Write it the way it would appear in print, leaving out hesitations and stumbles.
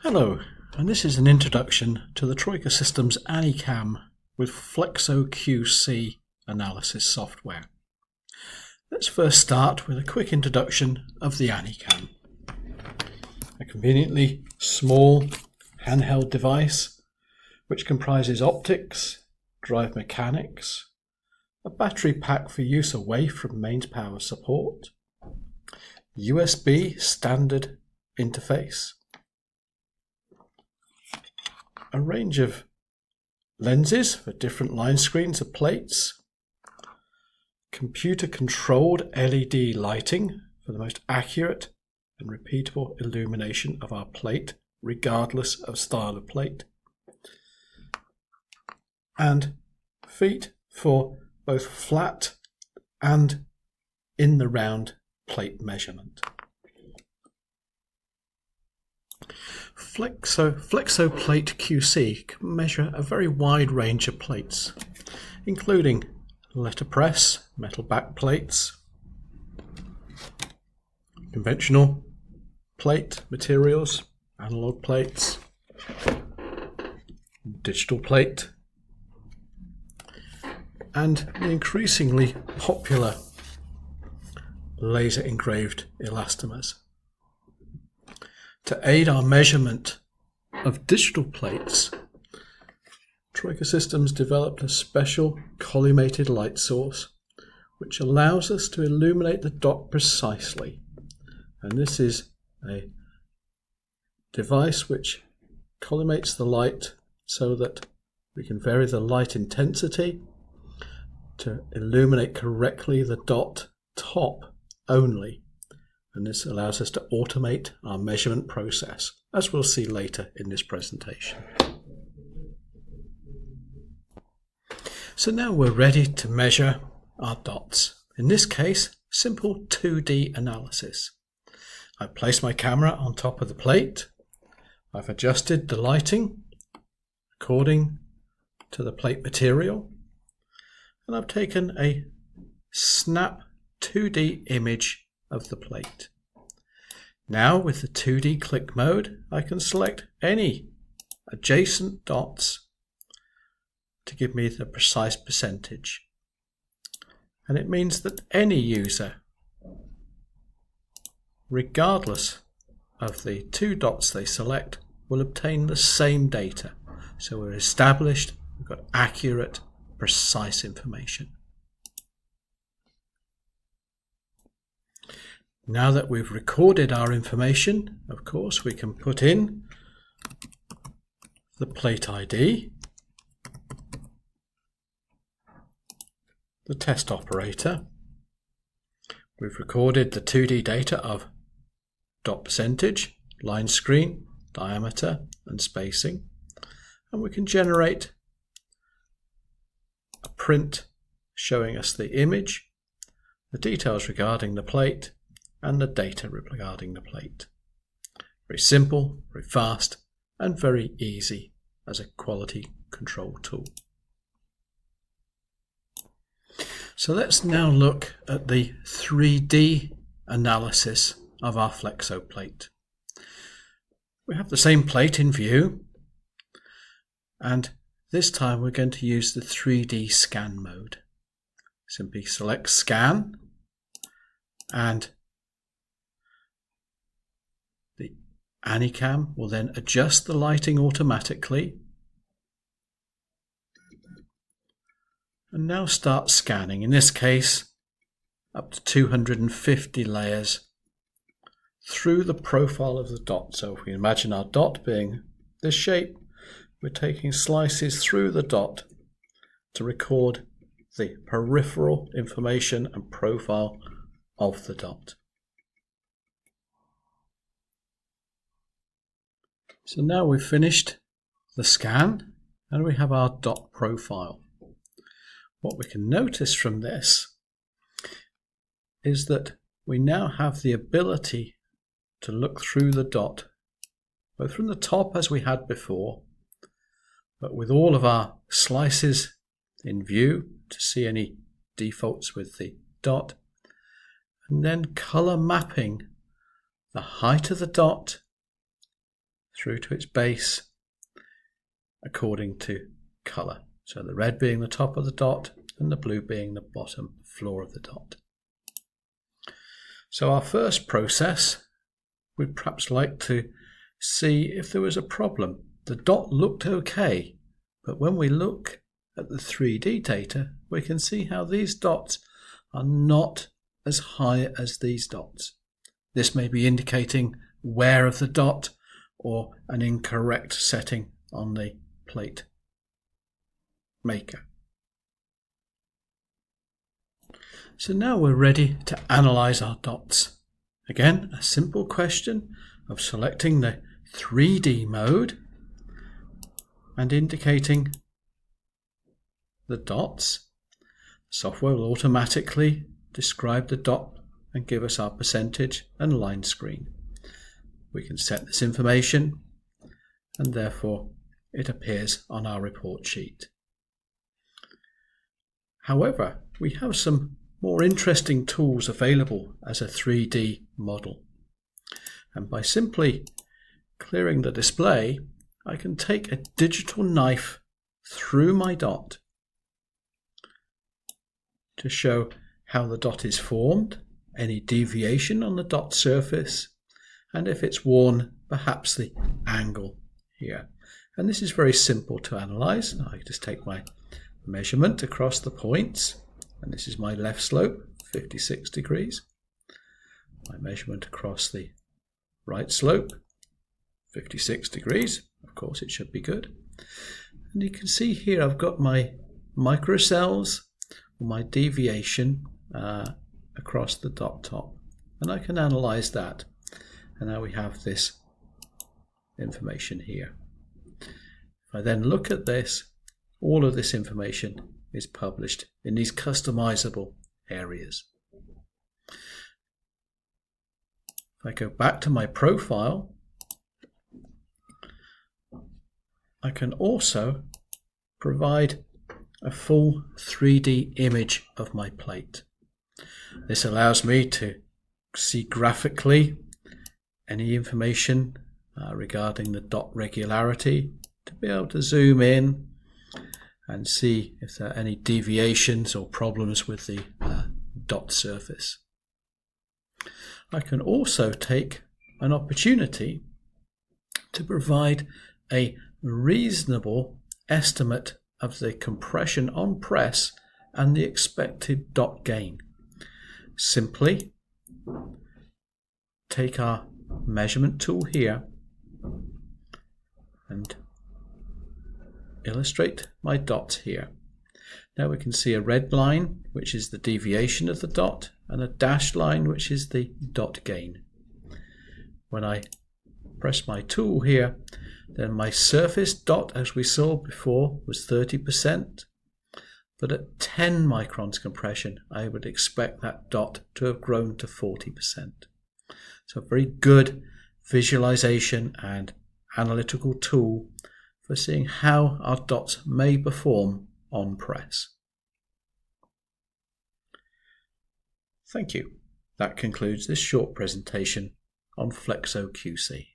Hello, and this is an introduction to the Troika Systems Anycam with Flexo QC analysis software. Let's first start with a quick introduction of the Anycam. A conveniently small handheld device which comprises optics, drive mechanics, a battery pack for use away from mains power support, USB standard interface, a range of lenses for different line screens of plates, computer-controlled LED lighting for the most accurate and repeatable illumination of our plate, regardless of style of plate, and feet for both flat and in the round plate measurement. Flexo Plate QC can measure a very wide range of plates, including letterpress, metal back plates, conventional plate materials, analog plates, digital plate, and the increasingly popular laser engraved elastomers. To aid our measurement of digital plates, Troika Systems developed a special collimated light source which allows us to illuminate the dot precisely. And this is a device which collimates the light so that we can vary the light intensity to illuminate correctly the dot top only. And this allows us to automate our measurement process, as we'll see later in this presentation. So now we're ready to measure our dots. In this case, simple 2D analysis. I've placed my camera on top of the plate. I've adjusted the lighting according to the plate material. And I've taken a snap 2D image of the plate. Now with the 2D click mode, I can select any adjacent dots to give me the precise percentage. And it means that any user, regardless of the two dots they select, will obtain the same data. So we're established, we've got accurate, precise information. Now that we've recorded our information, of course, we can put in the plate ID, the test operator. We've recorded the 2D data of dot percentage, line screen, diameter, and spacing. And we can generate a print showing us the image, the details regarding the plate, and the data regarding the plate. Very simple, very fast, and very easy as a quality control tool. So let's now look at the 3D analysis of our Flexo plate. We have the same plate in view, and this time we're going to use the 3D scan mode. Simply select scan, and the Anycam will then adjust the lighting automatically and now start scanning, in this case up to 250 layers through the profile of the dot. So if we imagine our dot being this shape, we're taking slices through the dot to record the peripheral information and profile of the dot. So now we've finished the scan and we have our dot profile. What we can notice from this is that we now have the ability to look through the dot, both from the top as we had before, but with all of our slices in view to see any defaults with the dot, and then color mapping the height of the dot through to its base according to colour. So the red being the top of the dot and the blue being the bottom floor of the dot. So our first process, we'd perhaps like to see if there was a problem. The dot looked okay, but when we look at the 3D data, we can see how these dots are not as high as these dots. This may be indicating wear of the dot or an incorrect setting on the plate maker. So now we're ready to analyze our dots. Again, a simple question of selecting the 3D mode and indicating the dots. Software will automatically describe the dot and give us our percentage and line screen. We can set this information and therefore it appears on our report sheet. However, we have some more interesting tools available as a 3D model. And by simply clearing the display, I can take a digital knife through my dot to show how the dot is formed, any deviation on the dot surface, and if it's worn, perhaps the angle here. And this is very simple to analyze. I just take my measurement across the points, and this is my left slope, 56 degrees. My measurement across the right slope, 56 degrees. Of course, it should be good. And you can see here I've got my microcells, or my deviation across the dot top, and I can analyze that. And now we have this information here. If I then look at this, all of this information is published in these customizable areas. If I go back to my profile, I can also provide a full 3D image of my plate. This allows me to see graphically any information regarding the dot regularity, to be able to zoom in and see if there are any deviations or problems with the dot surface. I can also take an opportunity to provide a reasonable estimate of the compression on press and the expected dot gain. Simply take our measurement tool here and illustrate my dots here. Now we can see a red line, which is the deviation of the dot, and a dashed line, which is the dot gain. When I press my tool here, then my surface dot, as we saw before, was 30%, but at 10 microns compression, I would expect that dot to have grown to 40%. So a very good visualization and analytical tool for seeing how our dots may perform on press. Thank you. That concludes this short presentation on Flexo QC.